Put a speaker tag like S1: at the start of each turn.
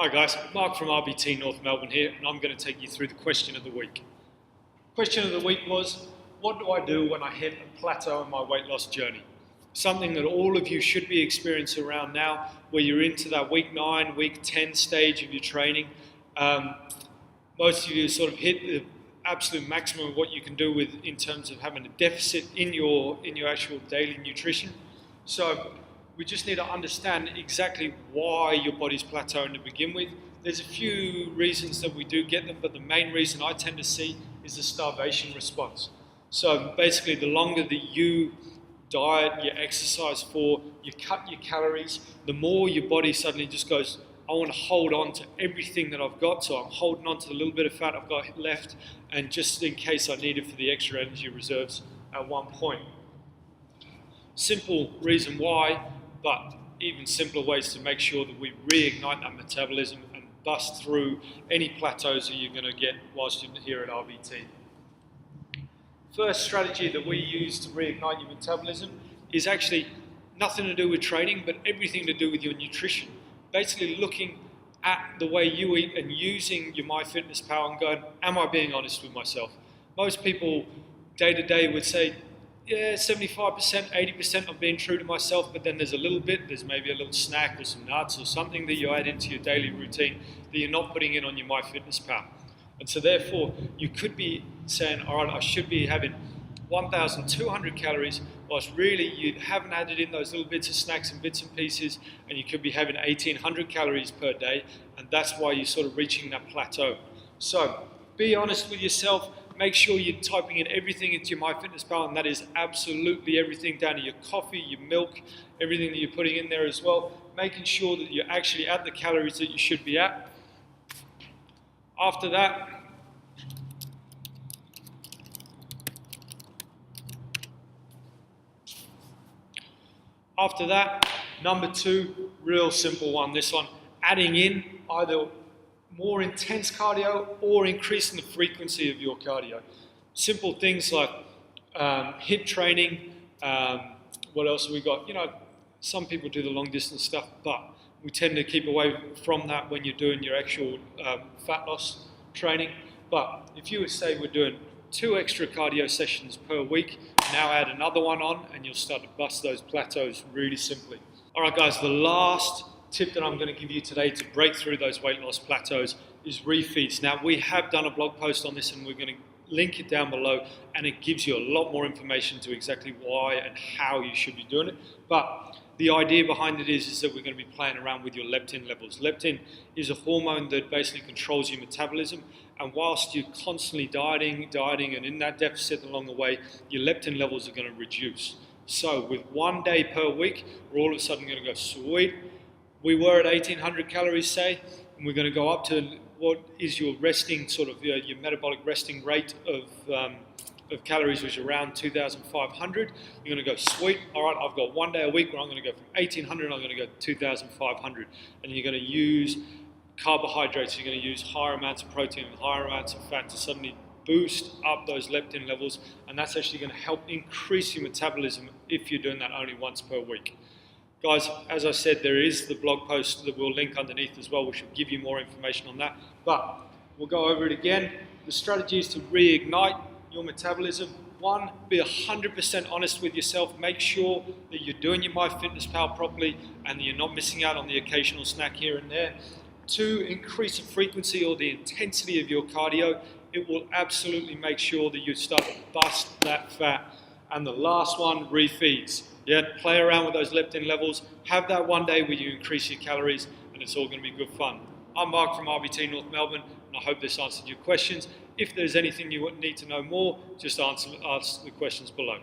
S1: Hi guys, Mark from RBT North Melbourne here, and I'm going to take you through the question of the week. Question of the week was, what do I do when I hit a plateau in my weight loss journey? Something that all of you should be experiencing around now, where you're into that week 9, week 10 stage of your training. Most of you sort of hit the absolute maximum of what you can do in terms of having a deficit in your actual daily nutrition. So we just need to understand exactly why your body's plateauing to begin with. There's a few reasons that we do get them, but the main reason I tend to see is the starvation response. So basically, the longer that you diet, you exercise for, you cut your calories, the more your body suddenly just goes, I want to hold on to everything that I've got, so I'm holding on to the little bit of fat I've got left, and just in case I need it for the extra energy reserves at one point. Simple reason why, but even simpler ways to make sure that we reignite that metabolism and bust through any plateaus that you're going to get whilst you're here at RBT. First strategy that we use to reignite your metabolism is actually nothing to do with training, but everything to do with your nutrition. Basically looking at the way you eat and using your MyFitnessPal and going, am I being honest with myself? Most people day to day would say, yeah, 75%, 80% I'm being true to myself, but then there's maybe a little snack or some nuts or something that you add into your daily routine that you're not putting in on your MyFitnessPal. And so therefore, you could be saying, all right, I should be having 1,200 calories, whilst really you haven't added in those little bits of snacks and bits and pieces, and you could be having 1,800 calories per day, and that's why you're sort of reaching that plateau. So be honest with yourself. Make sure you're typing in everything into your MyFitnessPal, and that is absolutely everything down to your coffee, your milk, everything that you're putting in there as well, making sure that you're actually at the calories that you should be at. After that, number 2, real simple one, this one, adding in either more intense cardio or increasing the frequency of your cardio. Simple things like HIIT training. What else have we got? You know, some people do the long distance stuff, but we tend to keep away from that when you're doing your actual fat loss training. But if you would say we're doing 2 extra cardio sessions per week, now add another one on and you'll start to bust those plateaus really simply. All right guys, the last tip that I'm going to give you today to break through those weight loss plateaus is refeeds. Now we have done a blog post on this and we're going to link it down below, and it gives you a lot more information to exactly why and how you should be doing it. But the idea behind it is that we're going to be playing around with your leptin levels. Leptin is a hormone that basically controls your metabolism, and whilst you're constantly dieting and in that deficit along the way, your leptin levels are going to reduce. So with 1 day per week, we're all of a sudden going to go, sweet, we were at 1,800 calories, say, and we're going to go up to what is your resting sort of your metabolic resting rate of calories, which is around 2,500. You're going to go, sweet, all right, I've got 1 day a week where I'm going to go from 1,800 and I'm going to go to 2,500. And you're going to use carbohydrates, you're going to use higher amounts of protein and higher amounts of fat to suddenly boost up those leptin levels, and that's actually going to help increase your metabolism if you're doing that only once per week. Guys, as I said, there is the blog post that we'll link underneath as well, which will give you more information on that. But we'll go over it again. The strategy is to reignite your metabolism. 1, be 100% honest with yourself. Make sure that you're doing your MyFitnessPal properly and that you're not missing out on the occasional snack here and there. 2, increase the frequency or the intensity of your cardio. It will absolutely make sure that you start to bust that fat. And the last one, refeeds. Yeah, play around with those leptin levels. Have that 1 day where you increase your calories, and it's all going to be good fun. I'm Mark from RBT North Melbourne, and I hope this answered your questions. If there's anything you need to know more, just ask the questions below.